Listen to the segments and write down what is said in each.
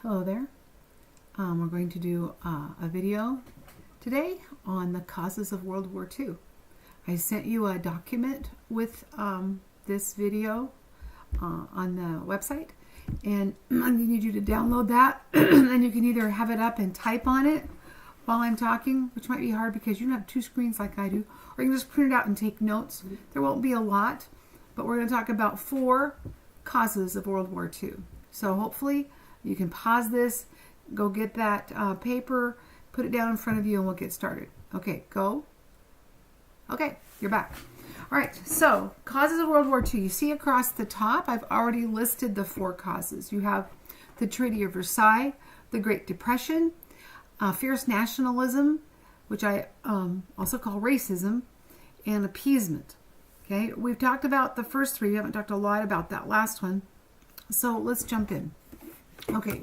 Hello there. We're going to do a video today on the causes of World War II. I sent you a document with this video on the website, and I need you to download that and you can either have it up and type on it while I'm talking, which might be hard because you don't have two screens like I do, or you can just print it out and take notes. There won't be a lot, but we're going to talk about 4 causes of World War II. So hopefully you can pause this, go get that paper, put it down in front of you, and we'll get started. Okay, go. Okay, you're back. All right, so causes of World War II. You see across the top, I've already listed the 4 causes. You have the Treaty of Versailles, the Great Depression, fierce nationalism, which I also call racism, and appeasement. Okay, we've talked about the first 3. We haven't talked a lot about that last one. So let's jump in. Okay,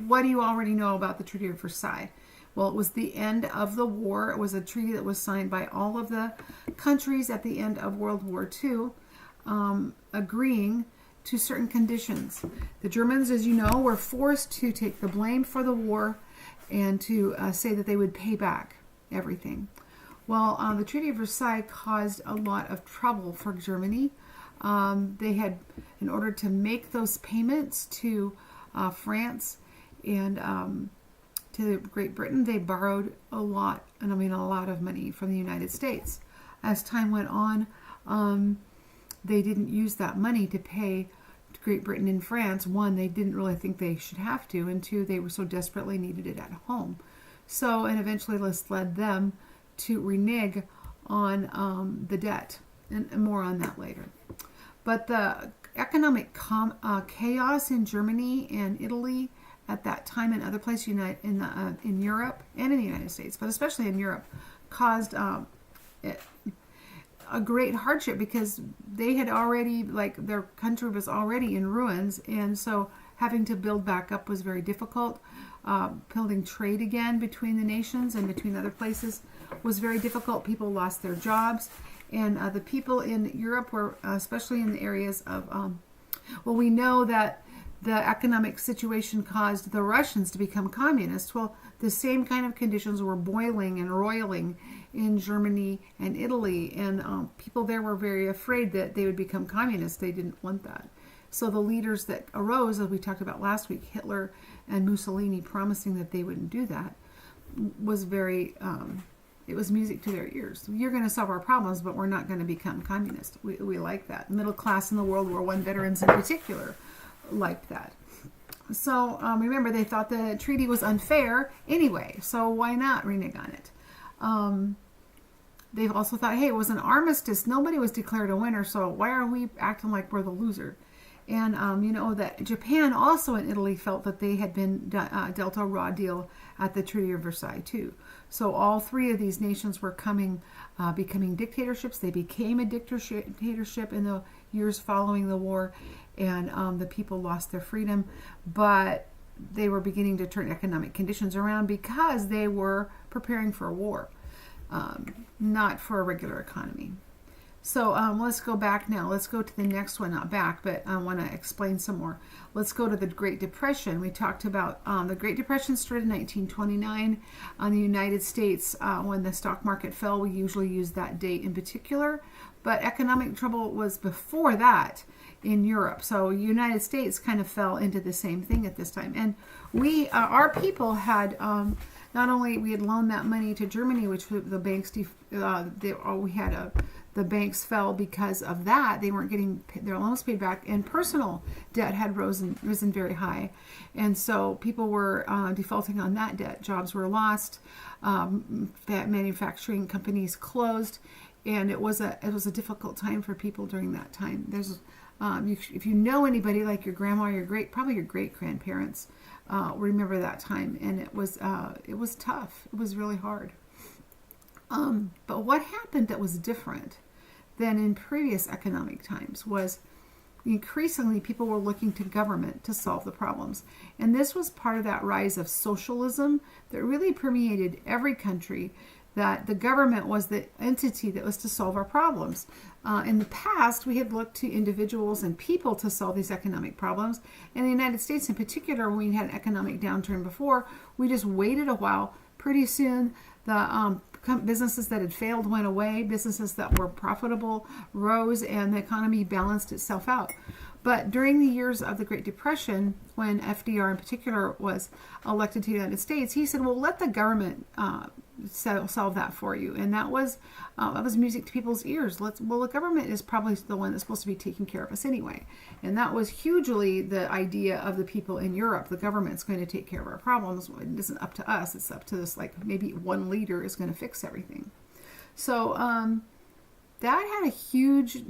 what do you already know about the Treaty of Versailles? Well, it was the end of the war. It was a treaty that was signed by all of the countries at the end of World War II, agreeing to certain conditions. The Germans, as you know, were forced to take the blame for the war and to say that they would pay back everything. Well, the Treaty of Versailles caused a lot of trouble for Germany. They had, in order to make those payments to France and to Great Britain, they borrowed a lot, and I mean a lot of money from the United States. As time went on, they didn't use that money to pay to Great Britain and France. 1, they didn't really think they should have to, and 2, they were so desperately needed it at home. So, and eventually this led them to renege on the debt, and more on that later. But the economic chaos in Germany and Italy at that time, and other places in Europe and in the United States, but especially in Europe, caused a great hardship because they had already, their country was already in ruins, and so having to build back up was very difficult. Building trade again between the nations and between other places was very difficult. People lost their jobs. And the people in Europe were, especially in the areas of, well, we know that the economic situation caused the Russians to become communists. Well, the same kind of conditions were boiling and roiling in Germany and Italy. And people there were very afraid that they would become communists. They didn't want that. So the leaders that arose, as we talked about last week, Hitler and Mussolini promising that they wouldn't do that, was very... it was music to their ears. You're going to solve our problems, but we're not going to become communist. We like that. Middle class and the World War I veterans in particular liked that. So remember, they thought the treaty was unfair anyway, so why not renege on it? They've also thought, hey, it was an armistice. Nobody was declared a winner, so why are we acting like we're the loser? And you know that Japan also and Italy felt that they had been dealt a raw deal at the Treaty of Versailles too. So all 3 of these nations were becoming dictatorships. They became a dictatorship in the years following the war, and the people lost their freedom. But they were beginning to turn economic conditions around because they were preparing for a war, not for a regular economy. So let's go back now. Let's go to the next one, not back, but I want to explain some more. Let's go to the Great Depression. We talked about the Great Depression started in 1929 in the United States. When the stock market fell, we usually use that date in particular. But economic trouble was before that in Europe. So the United States kind of fell into the same thing at this time. And we, our people had... not only we had loaned that money to Germany, which the banks, the banks fell because of that. They weren't getting their loans paid back, and personal debt had risen very high, and so people were defaulting on that debt. Jobs were lost, manufacturing companies closed, and it was a difficult time for people during that time. There's if you know anybody like your grandma, probably your great grandparents. Remember that time, and it was tough. It was really hard. But what happened that was different than in previous economic times was increasingly people were looking to government to solve the problems. And this was part of that rise of socialism that really permeated every country that the government was the entity that was to solve our problems. In the past, we had looked to individuals and people to solve these economic problems. In the United States in particular, when we had an economic downturn before, we just waited a while. Pretty soon, the businesses that had failed went away. Businesses that were profitable rose, and the economy balanced itself out. But during the years of the Great Depression, when FDR in particular was elected to the United States, he said, well, let the government solve that for you. And that was music to people's ears. The government is probably the one that's supposed to be taking care of us anyway. And that was hugely the idea of the people in Europe. The government's going to take care of our problems. It isn't up to us. It's up to this, like, maybe one leader is going to fix everything. So that had a huge,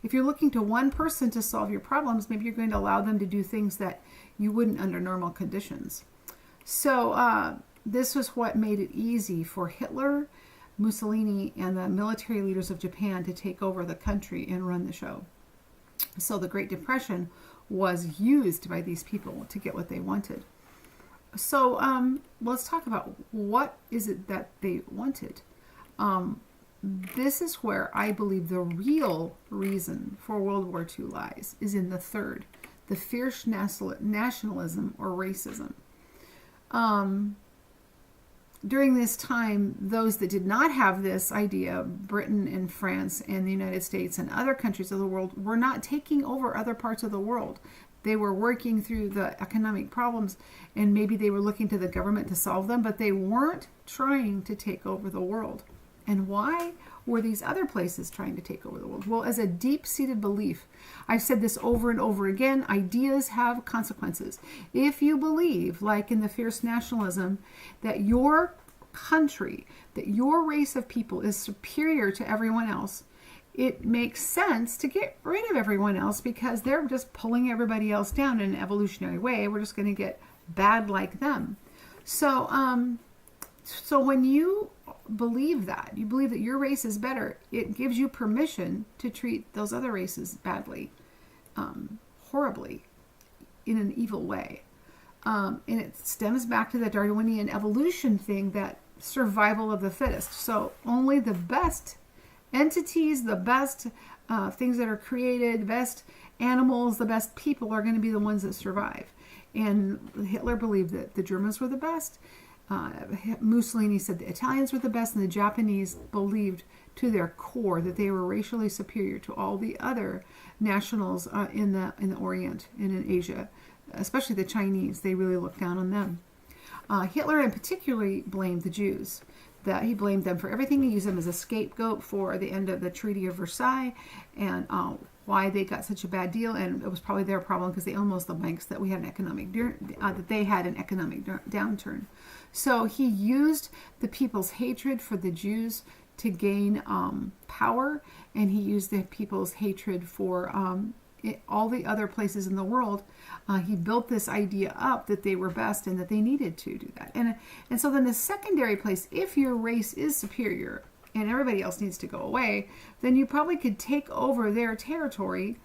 if you're looking to one person to solve your problems, maybe you're going to allow them to do things that you wouldn't under normal conditions. So this was what made it easy for Hitler, Mussolini, and the military leaders of Japan to take over the country and run the show. So the Great Depression was used by these people to get what they wanted. So let's talk about what is it that they wanted. This is where I believe the real reason for World War II lies, is in the third, the fierce nationalism or racism. During this time, those that did not have this idea, Britain and France and the United States and other countries of the world, were not taking over other parts of the world. They were working through the economic problems, and maybe they were looking to the government to solve them, but they weren't trying to take over the world. And why were these other places trying to take over the world? Well, as a deep-seated belief, I've said this over and over again, ideas have consequences. If you believe, like in the fierce nationalism, that your country, that your race of people is superior to everyone else, it makes sense to get rid of everyone else because they're just pulling everybody else down in an evolutionary way. We're just going to get bad like them. So when you believe that, you believe that your race is better, it gives you permission to treat those other races badly, horribly, in an evil way. And it stems back to the Darwinian evolution thing, that survival of the fittest. So only the best entities, the best things that are created, the best animals, the best people are going to be the ones that survive. And Hitler believed that the Germans were the best. Mussolini said the Italians were the best, and the Japanese believed to their core that they were racially superior to all the other nationals in the Orient and in Asia, especially the Chinese. They really looked down on them. Hitler in particular blamed the Jews. That he blamed them for everything. He used them as a scapegoat for the end of the Treaty of Versailles and why they got such a bad deal. And it was probably their problem because they owned most of the banks that we had an economic downturn. So he used the people's hatred for the Jews to gain power, and he used the people's hatred for all the other places in the world. He built this idea up that they were best and that they needed to do that. And so then the secondary place, if your race is superior and everybody else needs to go away, then you probably could take over their territory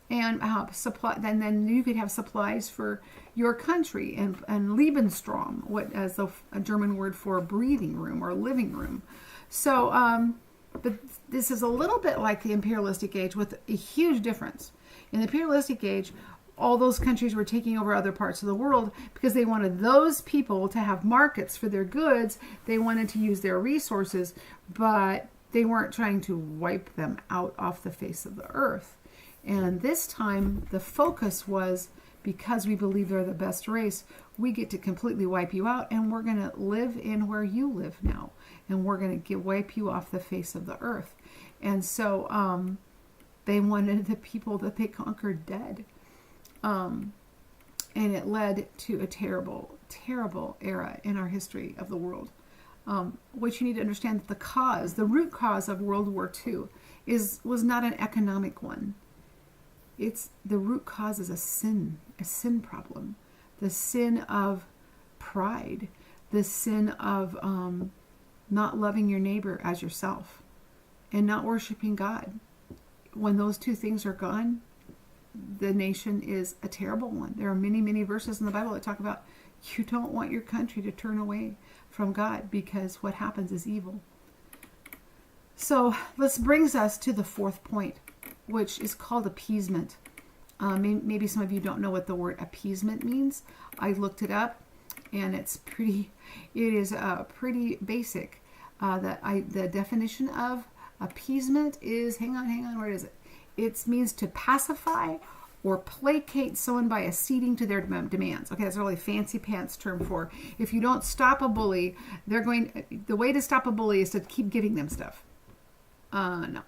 and supply. Then you could have supplies for your country and Lebensraum, what as a German word for breathing room or living room. So, but this is a little bit like the imperialistic age with a huge difference. In the imperialistic age, all those countries were taking over other parts of the world because they wanted those people to have markets for their goods. They wanted to use their resources, but they weren't trying to wipe them out off the face of the earth. And this time, the focus was, because we believe they're the best race, we get to completely wipe you out, and we're going to live in where you live now, and we're going to wipe you off the face of the earth. And so they wanted the people that they conquered dead. And it led to a terrible, terrible era in our history of the world. What you need to understand, that the root cause of World War II was not an economic one. The root cause is a sin problem. The sin of pride, the sin of not loving your neighbor as yourself, and not worshiping God. When those two things are gone, the nation is a terrible one. There are many, many verses in the Bible that talk about you don't want your country to turn away from God, because what happens is evil. So this brings us to the fourth point, which is called appeasement. Maybe some of you don't know what the word appeasement means. I looked it up, and it is pretty basic. The definition of appeasement is, hang on, where is it? It means to pacify or placate someone by acceding to their demands. Okay, that's a really fancy pants term for if you don't stop a bully, the way to stop a bully is to keep giving them stuff. No,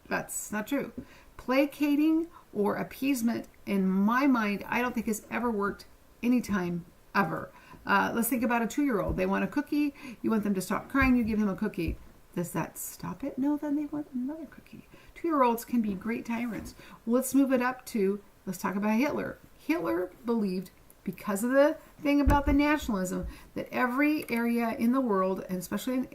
that's not true. Placating or appeasement, in my mind, I don't think has ever worked anytime ever. Let's think about a 2-year-old. They want a cookie. You want them to stop crying. You give them a cookie. Does that stop it? No, then they want another cookie. 2-year-olds can be great tyrants. Well, let's move it up to, let's talk about Hitler. Hitler believed, because of the thing about the nationalism, that every area in the world, and especially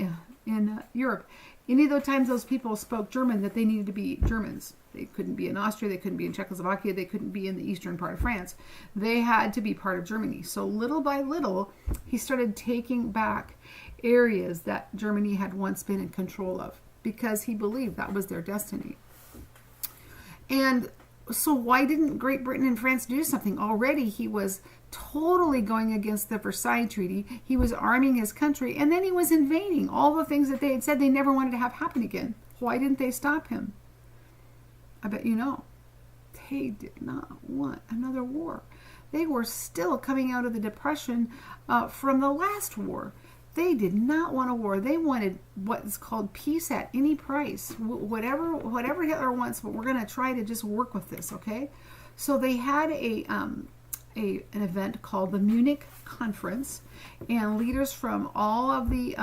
in Europe, any of the times those people spoke German, that they needed to be Germans. They couldn't be in Austria, they couldn't be in Czechoslovakia, they couldn't be in the eastern part of France. They had to be part of Germany. So little by little, he started taking back areas that Germany had once been in control of, because he believed that was their destiny. And so why didn't Great Britain and France do something? Already he was totally going against the Versailles Treaty. He was arming his country, and then he was invading all the things that they had said they never wanted to have happen again. Why didn't they stop him? I bet you know. They did not want another war. They were still coming out of the Depression from the last war. They did not want a war. They wanted what is called peace at any price. Whatever Hitler wants, but we're going to try to just work with this, okay? So they had an event called the Munich Conference, and leaders from all of the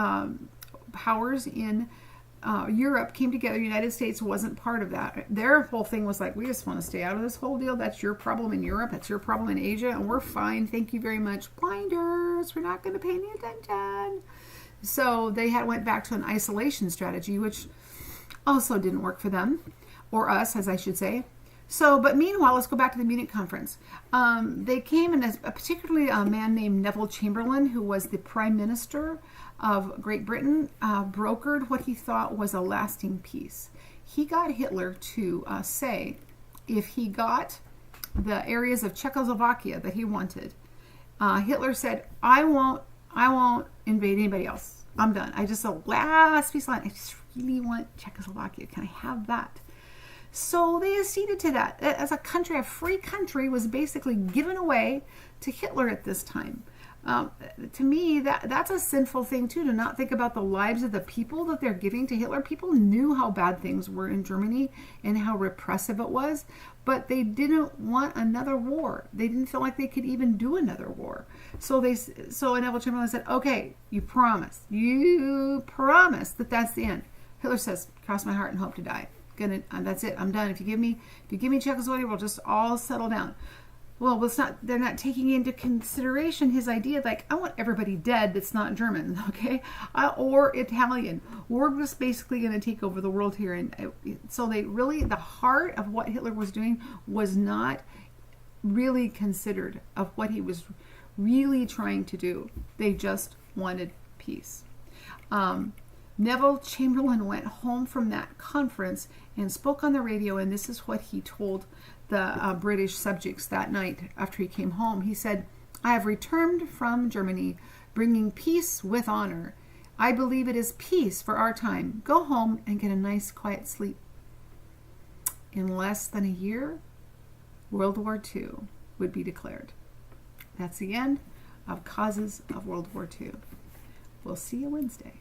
powers in Europe came together. The United States wasn't part of that. Their whole thing was like, we just want to stay out of this whole deal. That's your problem in Europe. That's your problem in Asia. And we're fine. Thank you very much. Blinders. We're not going to pay any attention. So they went back to an isolation strategy, which also didn't work for them, or us, as I should say. So, but meanwhile, let's go back to the Munich Conference. They came, and particularly a man named Neville Chamberlain, who was the Prime Minister of Great Britain, brokered what he thought was a lasting peace. He got Hitler to say if he got the areas of Czechoslovakia that he wanted, Hitler said, I won't invade anybody else. I'm done. The last piece of land, I just really want Czechoslovakia. Can I have that? So they acceded to that. As a country, a free country was basically given away to Hitler at this time. To me, that's a sinful thing too, to not think about the lives of the people that they're giving to Hitler. People knew how bad things were in Germany and how repressive it was, but they didn't want another war. They didn't feel like they could even do another war. So Neville Chamberlain said, okay, you promise that that's the end. Hitler says, cross my heart and hope to die. That's it. I'm done. If you give me Czechoslovakia, we'll just all settle down. Well, they're not taking into consideration his idea, like, I want everybody dead that's not German, okay? Or Italian. We're just basically going to take over the world here. And so the heart of what Hitler was doing was not really considered of what he was really trying to do. They just wanted peace. Neville Chamberlain went home from that conference and spoke on the radio, and this is what he told the British subjects that night after he came home. He said, I have returned from Germany, bringing peace with honor. I believe it is peace for our time. Go home and get a nice quiet sleep. In less than a year, World War II would be declared. That's the end of Causes of World War II. We'll see you Wednesday.